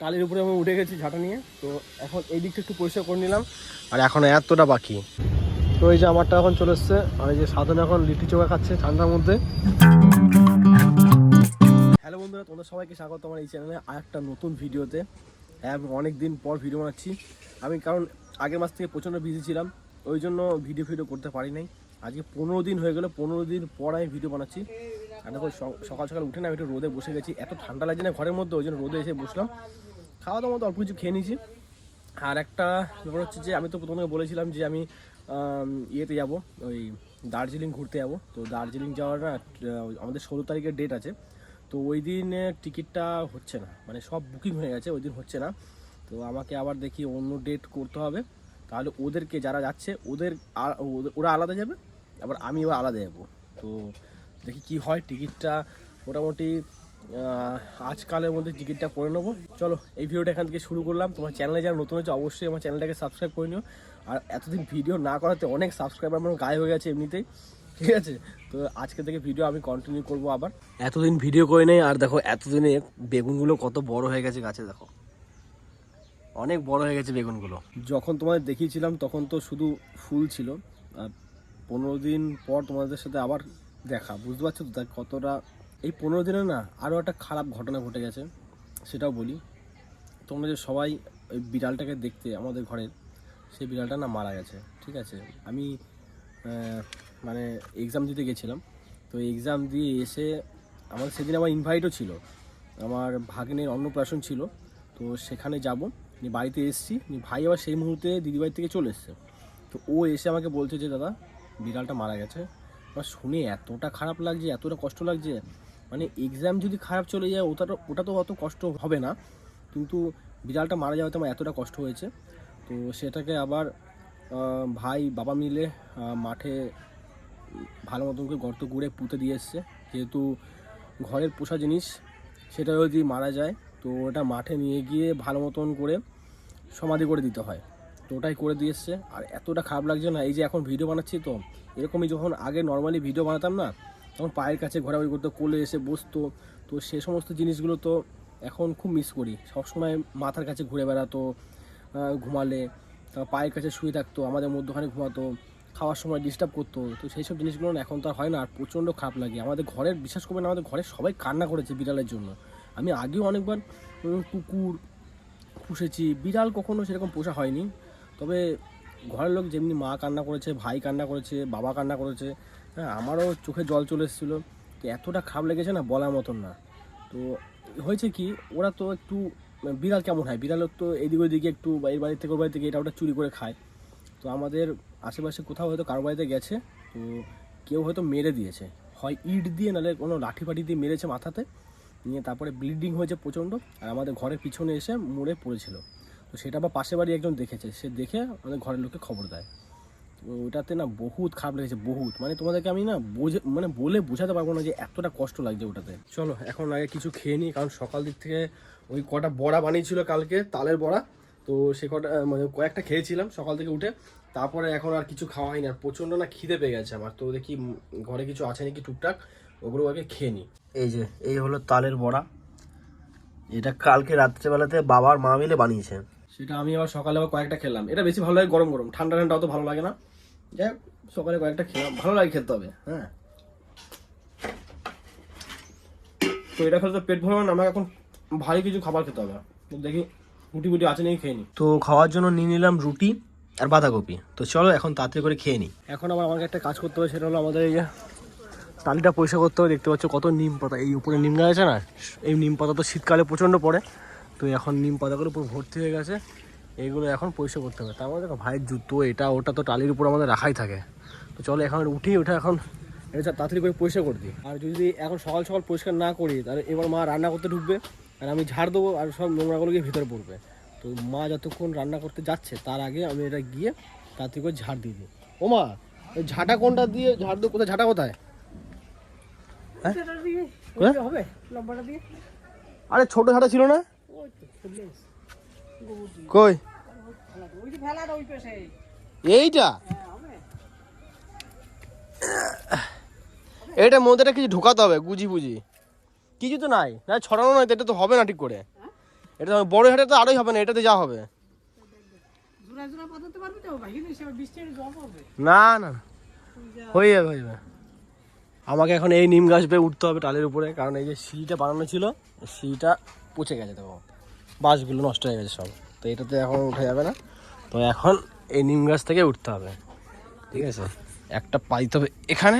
টালির উপরে আমি উঠে গেছি ঝাঁটা নিয়ে। তো এখন এই দিকটা একটু পরিষ্কার করে নিলাম, আর এখন এতটা বাকি। তো এই যে আমারটা এখন চলে এসছে, আর এই যে সাধন এখন লিট্টি চোখা খাচ্ছে ঠান্ডার মধ্যে। হ্যালো বন্ধুরা, তোমাদের সবাইকে স্বাগত আমার এই চ্যানেলে আর একটা নতুন ভিডিওতে। হ্যাঁ, অনেক দিন পর ভিডিও বানাচ্ছি আমি, কারণ আগের মাস থেকে প্রচণ্ড বিজি ছিলাম, ওই জন্য ভিডিও করতে পারি নাই। আজকে 15 দিন হয়ে গেল, 15 দিন পর আমি ভিডিও বানাচ্ছি। আর দেখো সকাল সকাল উঠে না আমি একটু রোদে বসে গেছি, এত ঠান্ডা লাগছে না ঘরের মধ্যে, ওই জন্য রোদে এসে বসলাম। খাওয়া দাওয়ার মতো অল্প কিছু খেয়ে নিয়েছি। আর একটা ব্যাপার হচ্ছে যে আমি তো প্রথমে বলেছিলাম যে আমি ইয়েতে যাব, ওই দার্জিলিং ঘুরতে যাব। তো দার্জিলিং যাওয়ার না আমাদের 16 তারিখের ডেট আছে। তো ওই দিন টিকিটটা হচ্ছে না, মানে সব বুকিং হয়ে গেছে, ওই দিন হচ্ছে না। তো আমাকে আবার দেখি অন্য ডেট করতে হবে। তাহলে ওদেরকে যারা যাচ্ছে ওরা আলাদা যাবে, আবার আমি এবার আলাদা যাবো। তো দেখি কি হয়, টিকিটটা মোটামুটি আজকালের মধ্যে টিকিটটা করে নেবো। চলো এই ভিডিওটা এখান থেকে শুরু করলাম। তোমার চ্যানেলে যারা নতুন হচ্ছে অবশ্যই আমার চ্যানেলটাকে সাবস্ক্রাইব করে নিও। আর এতদিন ভিডিও না করাতে অনেক সাবস্ক্রাইবার আমার গায়ে হয়ে গেছে এমনিতেই, ঠিক আছে। তো আজকে থেকে ভিডিও আমি কন্টিনিউ করবো আবার। এতদিন ভিডিও করে নেই, আর দেখো এতদিনে বেগুনগুলো কত বড় হয়ে গেছে গাছে, দেখো অনেক বড় হয়ে গেছে বেগুনগুলো। যখন তোমাদের দেখিয়েছিলাম তখন তো শুধু ফুল ছিল, আর 15 দিন পর তোমাদের সাথে আবার দেখা, বুঝতে পারছো তো কতটা। এই 15 দিনে না আরও একটা খারাপ ঘটনা ঘটে গেছে, সেটাও বলি। তোমরা যে সবাই ওই বিড়ালটাকে দেখতে আমাদের ঘরের, সেই বিড়ালটা না মারা গেছে, ঠিক আছে। আমি মানে এক্সাম দিতে গেছিলাম। তো এক্সাম দিয়ে এসে আমার সেদিন আমার ইনভাইটও ছিল, আমার ভাগ্নের অন্নপ্রাশন ছিল। তো সেখানে যাব, বাড়িতে এসেছি, ভাই আবার সেই মুহূর্তে দিদিবাড়ি থেকে চলে এসছে। তো ও এসে আমাকে বলছে যে দাদা বিড়ালটা মারা গেছে। আমার শুনে এতটা খারাপ লাগছে, এতটা কষ্ট লাগছে। মানে এক্সাম যদি খারাপ চলে যায় ওটা তো অত কষ্ট হবে না, কিন্তু বিড়ালটা মারা যাওয়াতে আমার এতটা কষ্ট হয়েছে। তো সেটাকে আবার ভাই বাবা মিলে মাঠে ভালো মতন করে গর্ত করে পুঁতে দিয়ে এসছে। যেহেতু ঘরের পোষা জিনিস, সেটা যদি মারা যায় তো ওটা মাঠে নিয়ে গিয়ে ভালো মতন করে সমাধি করে দিতে হয়। তো ওটাই করে দিয়ে এসছে। আর এতটা খারাপ লাগছে না, এই যে এখন ভিডিও বানাচ্ছি, তো এরকমই যখন আগে নর্মালি ভিডিও বানাতাম না, তখন পায়ের কাছে ঘোরাঘুরি করতো, কোলে এসে বসতো। তো সে সমস্ত জিনিসগুলো তো এখন খুব মিস করি। সবসময় মাথার কাছে ঘুরে বেড়াতো, ঘুমালে তারপর পায়ের কাছে শুয়ে থাকতো, আমাদের মধ্যখানে ঘুমাতো, খাওয়ার সময় ডিস্টার্ব করতো। তো সেই সব জিনিসগুলো এখন তো আর হয় না, আর প্রচণ্ড খারাপ লাগে। আমাদের ঘরের, বিশ্বাস করবেন আমাদের ঘরের সবাই কান্না করেছে বিড়ালের জন্য। আমি আগেও অনেকবার কুকুর পুষেছি, বিড়াল কখনো সেরকম পোষা হয়নি। তবে ঘরের লোক যেমনি মা কান্না করেছে, ভাই কান্না করেছে, বাবা কান্না করেছে, হ্যাঁ আমারও চোখে জল চলে এসেছিলো। তো এতটা খারাপ লেগেছে না বলার মতন না। তো হয়েছে কি, ওরা তো একটু, বিড়াল কেমন হয়, বিড়ালের তো এদিক ওইদিকে একটু এই বাড়ি থেকে ওর বাড়ি থেকে এটা ওটা চুরি করে খায়। তো আমাদের আশেপাশে কোথাও হয়তো কারো বাড়িতে গেছে, তো কেউ হয়তো মেরে দিয়েছে, হয় ইট দিয়ে নাহলে কোনো লাঠি ফাঠি দিয়ে মেরেছে মাথাতে, নিয়ে তারপরে ব্লিডিং হয়েছে প্রচণ্ড, আর আমাদের ঘরের পিছনে এসে মুড়ে পড়েছিল। তো সেটা আবার পাশে বাড়ি একজন দেখেছে, সে দেখে আমাদের ঘরের লোককে খবর দেয়। তো ওটাতে না বহুত খারাপ লেগেছে, বহুত, মানে তোমাদেরকে আমি না বলে বোঝাতে পারবো না যে এতটা কষ্ট লাগছে ওটাতে। চলো এখন আগে কিছু খেয়ে নিই, কারণ সকাল দিক থেকে ওই কটা বড়া বানিয়েছিল কালকে, তালের বড়া। তো সে কটা মানে কয়েকটা খেয়েছিলাম সকাল থেকে উঠে, তারপরে এখন আর কিছু খাওয়া হয়নি। আর প্রচণ্ড না খিদে পেয়ে গেছে আমার। তো দেখি ঘরে কিছু আছে নাকি টুকটাক, ওগুলো আগে খেয়ে নিই। এই হলো তালের বড়া, এটা কালকে রাত্রেবেলাতে বাবার মা মিলে বানিয়েছে। সেটা আমি আবার সকালে আবার কয়েকটা খেলাম। এটা বেশি ভালো লাগে গরম গরম, ঠান্ডা ঠান্ডা অত ভালো লাগে না। যাই হোক, সকালে কয়েকটা খেলাম, ভালো লাগে খেতে হবে। হ্যাঁ, তো এটা খেলে তো পেট ভরবে না, আমাকে এখন ভারী কিছু খাবার খেতে হবে। দেখি রুটি বুটি আছে নাকি খেয়ে নিই। তো খাওয়ার জন্য নিয়ে নিলাম রুটি আর বাঁধাকপি। তো চলো এখন তাড়াতাড়ি করে খেয়ে নিই। এখন আবার আমাকে একটা কাজ করতে হবে, সেটা হলো আমাদের এই যে টালিটা পরিষ্কার করতে হবে। দেখতে পাচ্ছ কত নিম পাতা, এই উপরে নিম গাছ আছে না, এই নিম পাতা তো শীতকালে প্রচণ্ড পড়ে। তো এখন নিম পাতাগুলো পুরো ভর্তি হয়ে গেছে, এইগুলো এখন পরিষ্কার করতে হবে। তার মধ্যে ভাইয়ের জুতো এটা ওটা তো টালির উপর আমাদের রাখাই থাকে। তো চলো এখন উঠি, ওটা এখন এটা তাড়াতাড়ি করে পরিষ্কার করে দিই। আর যদি এখন সকাল সকাল পরিষ্কার না করি, তাহলে এবার মা রান্না করতে ঢুকবে, আর আমি ঝাড় দেবো, আর সব নোংরাগুলো গিয়ে ভিতরে পড়বে। তো মা যতক্ষণ রান্না করতে যাচ্ছে তার আগে আমি এটা গিয়ে তাড়াতাড়ি করে ঝাড় দিয়ে দিই। ও মা, ওই ঝাঁটা কোনটা দিয়ে ঝাড় দেবো? কোথায় ঝাঁটা, কোথায়? আরে ছোট ঝাঁটা ছিল না, কই এইটা? এইটার মধ্যে কিছু ঢোকাতে হবে, গুজি বুঝি কিছু তো নাই, না ছড়ানো নয়, এটা তো হবে না ঠিক করে। এটা বড় হাটে তো আরোই হবে না, এটাতে যা হবে। না না হয়ে যাবে হয়ে যাবে। আমাকে এখন এই নিম গাছ বেয়ে উঠতে হবে টালের উপরে, কারণ এই যে সিঁড়িটা বানানো ছিল সিঁড়িটা পচে গেছে, দেখো বাঁশগুলো নষ্ট হয়ে গেছে সব, তো এটাতে এখন উঠে যাবে না। তো এখন এই নিম গাছ থেকে উঠতে হবে, ঠিক আছে। একটা পা দিতে হবে এখানে,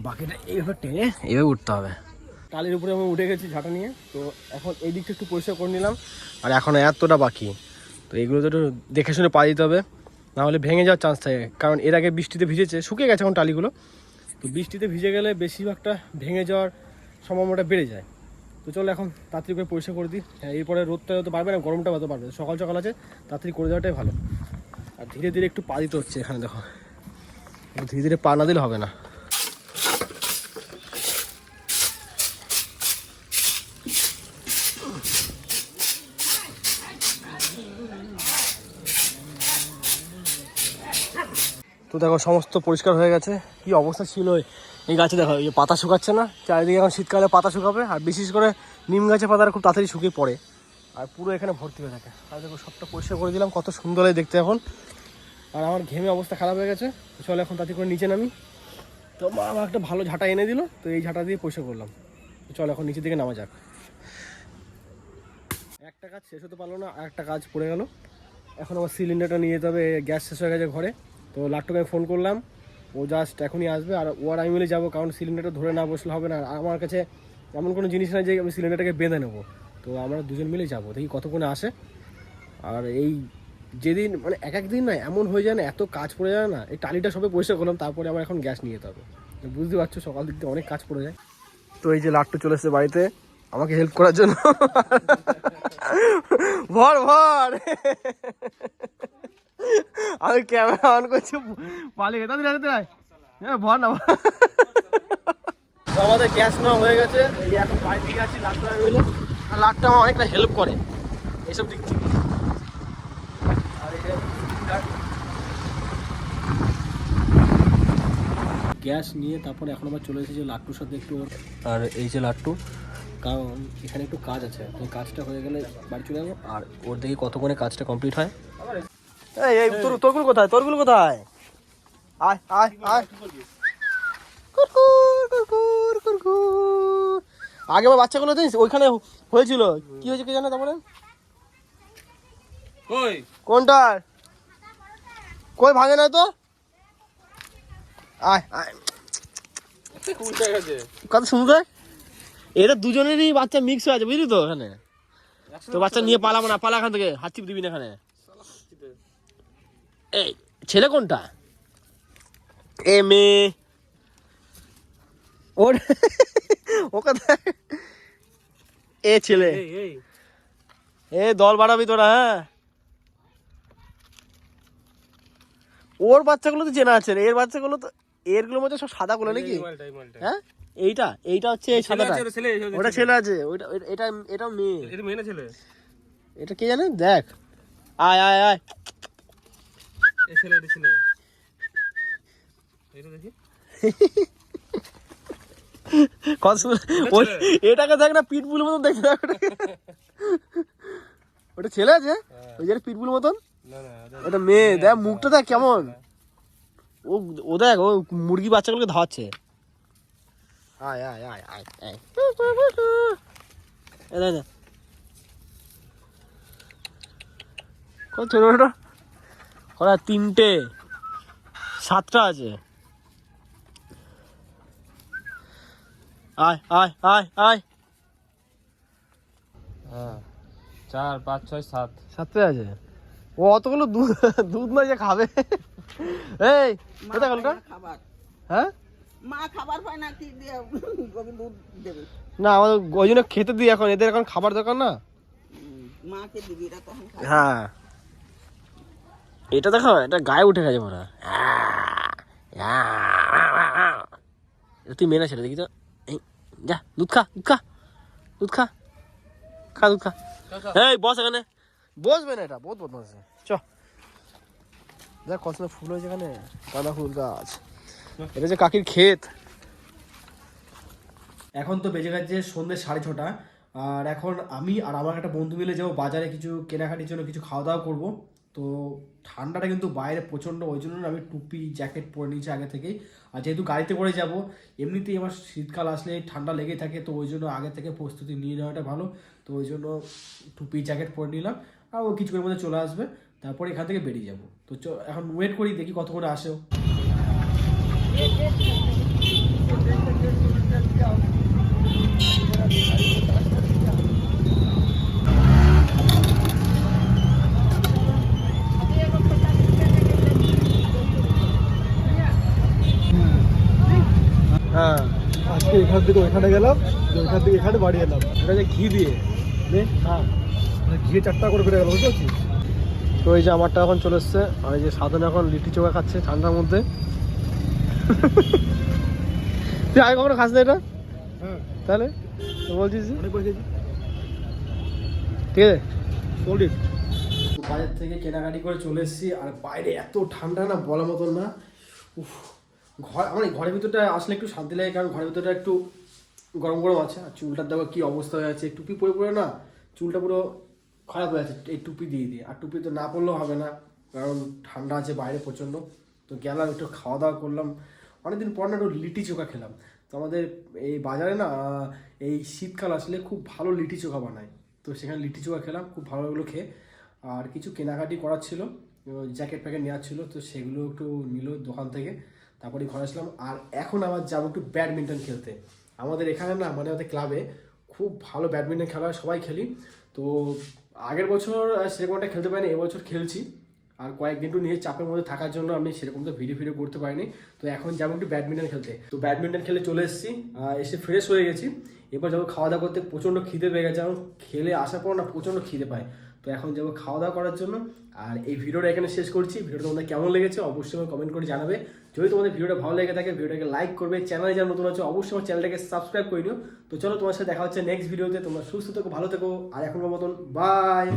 বাকিটা এইভাবে টেনে এইভাবে উঠতে হবে। টালির উপরে আমি উঠে গেছি ঝাঁটা নিয়ে, তো এখন এই দিকটা একটু পরিষ্কার করে নিলাম, আর এখন এতটা বাকি, তো এগুলো তো একটু দেখে শুনে পা দিতে হবে, নাহলে ভেঙে যাওয়ার চান্স থাকে। কারণ এর আগে বৃষ্টিতে ভিজেছে, শুকিয়ে গেছে এখন টালিগুলো, তো বৃষ্টিতে ভিজে গেলে বেশিরভাগটা ভেঙে যাওয়ার সম্ভাবনাটা বেড়ে যায়। তো চলো এখন তাড়াতাড়ি করে পরিষ্কার করে দিই। হ্যাঁ, এরপরে রোদটা তো বাড়বে না, গরমটা হয়তো বাড়বে, সকাল সকাল আছে, তাড়াতাড়ি করে দেওয়াটাই ভালো। আর ধীরে ধীরে একটু পা দিতে হচ্ছে এখানে, দেখো ধীরে ধীরে পা না দিলে হবে না। তো দেখো সমস্ত পরিষ্কার হয়ে গেছে। কি অবস্থা ছিল এই গাছে, দেখো এই পাতা শুকাচ্ছে না, চারিদিকে এখন শীতকালে পাতা শুকাবে, আর বিশেষ করে নিম গাছের পাতাটা খুব তাড়াতাড়ি শুকিয়ে পড়ে, আর পুরো এখানে ভর্তি হয়ে থাকে। আর দেখো সবটা পরিষ্কার করে দিলাম, কত সুন্দর লাগে দেখতে এখন। আর আমার ঘেমে অবস্থা খারাপ হয়ে গেছে, চলো এখন তাড়াতাড়ি করে নিচে নামি। তো মা আমার একটা ভালো ঝাঁটা এনে দিল, তো এই ঝাঁটা দিয়ে পরিষ্কার করলাম। চলো এখন নিচের দিকে নামা যাক। একটা কাজ শেষ হতে পারলো না, আর একটা কাজ পড়ে গেল। এখন আমার সিলিন্ডারটা নিয়ে যেতে হবে, গ্যাস শেষ হয়ে গেছে ঘরে। তো লাট্টুকে আমি ফোন করলাম, ও জাস্ট এখনই আসবে, আর ও আর আমি মিলে যাবো, কারণ সিলিন্ডারটা ধরে না বসলে হবে না। আর আমার কাছে এমন কোনো জিনিস নাই যে আমি সিলিন্ডারটাকে বেঁধে নেবো, তো আমরা দুজন মিলে যাবো, দেখি কতক্ষণে আসে। আর এই যেদিন মানে এক এক দিন না এমন হয়ে যায় না, এত কাজ পড়ে যায় না, এই টালিটা সবে পরিষ্কার করলাম, তারপরে আবার এখন গ্যাস নিয়ে যেতে হবে। বুঝতে পারছো সকাল দিক থেকে অনেক কাজ পড়ে যায়। তো এই যে লাট্টু চলে এসেছে বাড়িতে আমাকে হেল্প করার জন্য। ভর ভর আমি ক্যামেরা অন করছি, পালিয়ে গেছে হ্যাঁ ভর না। আমাদের গ্যাস নেওয়া হয়ে গেছে, এই এখন বাড়ি থেকে আছি লাট্টু মিলে, আর লাট্টু আমার অনেকটা হেল্প করে এইসব দিক থেকে। গ্যাস নিয়ে তারপরে এখন আবার চলে এসেছে লাট্টুর সাথে একটু, আর এই যে লাট্টু, কারণ এখানে একটু কাজ আছে, তো কাজটা হয়ে গেলে বাড়ি চলে যাবো, আর ওর দেখি কতক্ষণে কাজটা কমপ্লিট হয়। এই তোরগুলো কোথায়, তোরগুলো কোথায়? আয় আয় আয়, আগে আমার বাচ্চাগুলো জানিস ওইখানে হয়েছিল, কি হয়েছে কে জানে, তারপরে কোনটা কই ভাঙে না তো, আয় আয় কত সুন্দর। এটা দুজনেরই বাচ্চা মিক্স হয়ে আছে বুঝলি তো, এখানে তো বাচ্চা নিয়ে পালাবো না, পালা এখান থেকে, হাত চিপ দিবি না এখানে। এই ছেলে কোনটা, এ মেয়ে ওর ও কথা, এ ছেলে, এ দল বাড়াবি তোরা। হ্যাঁ ওর বাচ্চাগুলো তো চেনা আছে, এর বাচ্চাগুলো তো এরগুলোর মধ্যে সব সাদা গুলো নাকি, হ্যাঁ এইটা এইটা হচ্ছে এই সাদাটা, ওটা ছেলে আছে, ওইটা এটা এটা মেয়ে, এটা মেয়ে না ছেলে, এটা কে জানে, দেখ আয় আয় আয়, এই ছেলে এটা ছেলে, এটা দেখি কত ওই এটাকে দেখ না, পিটবুলের মতন দেখতে, দেখ ওটা ছেলে আছে, ওই যে পিটবুলের মতন, ওটা মেয়ে, দেখ মুখটা দেখ কেমন, ও ও দেখ ও মুরগি বাচ্চাগুলোকে ধাওয়াচ্ছে। আয় আয় আয় আয় আয়, কত ছোট ছোট ওরা, 3টে 7টা আছে। আয় আয় আয় আয়, 4 5 6 7 7টে আছে, ও অতগুলো দুধ দুধ না যে খাবে। এই কোথায় গেল ওটা, হ্যাঁ মা খাবার পায় না, কি দিয়ে দুধ দেবে, না আমাদের ওই জন্য খেতে দিই, এখন এদের এখন খাবার দরকার না, মাকে দিবি, এরা তখন খাবে। হ্যাঁ এটা দেখো, এটা গায়ে উঠে গেছে মনে হয়। তুই মেয়ে না ছেলে দেখি তো, এই যা দুধ খা দুধ খা দুধ খা খা দুধ খা, এই বস এখানে, বসবে না, এটা বহুত বদমাশ আছে। চ দেখ কত সুন্দর ফুল হয়েছে এখানে, গাঁদা ফুল গাছ, এটা যে কাকির ক্ষেত। এখন তো বেজে গেছে সন্ধ্যে 6:30, আর এখন আমি আর আমার একটা বন্ধু মিলে যাবো বাজারে কিছু কেনাকাটির জন্য, কিছু খাওয়া দাওয়া করবো। তো ঠান্ডাটা কিন্তু বাইরে প্রচণ্ড, ওই জন্য আমি টুপি জ্যাকেট পরে নিয়েছি আগে থেকেই। আর যেহেতু গাড়িতে করে যাব, এমনিতেই আমার শীতকাল আসলে ঠান্ডা লেগে থাকে, তো ওই জন্য আগে থেকে প্রস্তুতি নিয়ে নেওয়াটা ভালো। তো ওই জন্য টুপি জ্যাকেট পরে নিলাম, আর ও কিছুক্ষণের মধ্যে চলে আসবে, তারপরে এখান থেকে বেরিয়ে যাবো। তো এখন ওয়েট করি, দেখি কত করে আসেও। হ্যাঁ, আজকে এখান থেকে ওইখানে গেলাম, ওইখান থেকে এখানে বাড়ি এলাম। এটা যে ঘি দিয়ে হ্যাঁ, ঘিয়ে 4 টাকা করে বেড়ে গেল, বুঝতে পারছিস? তো এই যে আমারটা এখন চলে এসছে, আর এই যে সাধন এখন লিট্টি চোখা খাচ্ছে ঠান্ডার মধ্যে। তুই আগে কখনো খাস না এটা? হ্যাঁ, তাহলে তো বলছিস অনেক করে খেয়েছি। ঠিক আছে। সলিড। বাজার থেকে কেনাকাটি করে চলে এসেছি, আর বাইরে এত ঠান্ডা না বলার মতন না। উফ, আমার এই ঘরের ভিতরটা আসলে একটু শান্তি লাগে, কারণ ঘরের ভিতরটা একটু গরম গরম আছে। আর চুলটার দেখো কী অবস্থা হয়ে আছে, টুপি পরে পরে না চুলটা পুরো খারাপ হয়ে আছে এই টুপি দিয়ে দিয়ে। আর টুপি তো না পরলেও হবে না, কারণ ঠান্ডা আছে বাইরে প্রচণ্ড। তো গেলাম, একটু খাওয়া দাওয়া করলাম, অনেকদিন পর না একটু লিট্টি চোখা খেলাম। তো আমাদের এই বাজারে না এই শীতকাল আসলে খুব ভালো লিট্টি চোখা বানায়, তো সেখানে লিট্টি চোখা খেলাম, খুব ভালো লাগলো খেয়ে। আর কিছু কেনাকাটি করার ছিল, জ্যাকেট প্যাকেট নেওয়ার ছিল, তো সেগুলো একটু নিল দোকান থেকে, তারপরে ঘরে আসলাম। আর এখন আবার যাবো একটু ব্যাডমিন্টন খেলতে। আমাদের এখানে না মানে আমাদের ক্লাবে খুব ভালো ব্যাডমিন্টন খেলা হয়, সবাই খেলি। তো আগের বছর সেরকম একটা খেলতে পারিনি, এবছর খেলছি। আর কয়েকদিন একটু নিজের চাপের মধ্যে থাকার জন্য আমি সেরকম তো ভিডিও করতে পারিনি। তো এখন যাবো একটু ব্যাডমিন্টন খেলতে। তো ব্যাডমিন্টন খেলে চলে এসেছি, এসে ফ্রেশ হয়ে গেছি। এবার যাবো খাওয়া দাওয়া করতে, প্রচণ্ড খিদে পেয়ে গেছে, কারণ খেলে আসার পর না প্রচণ্ড খিদে পায়। তো এখন যাবো খাওয়া দাওয়া করার জন্য। আর এই ভিডিওটা এখানে শেষ করছি। ভিডিওটা তোমাদের কেমন লেগেছে অবশ্যই আমার কমেন্ট করে জানাবে। যদি তোমাদের ভিডিওটা ভালো লেগে থাকে ভিডিওটাকে লাইক করবে, চ্যানেলে যারা নতুন আছে অবশ্যই আমার চ্যানেলটাকে সাবস্ক্রাইব করে নিও। তো চলো, তোমার সাথে দেখা হচ্ছে নেক্সট ভিডিওতে। তোমরা সুস্থ থেকো, ভালো থেকো, আর এখনকার মতন বাই।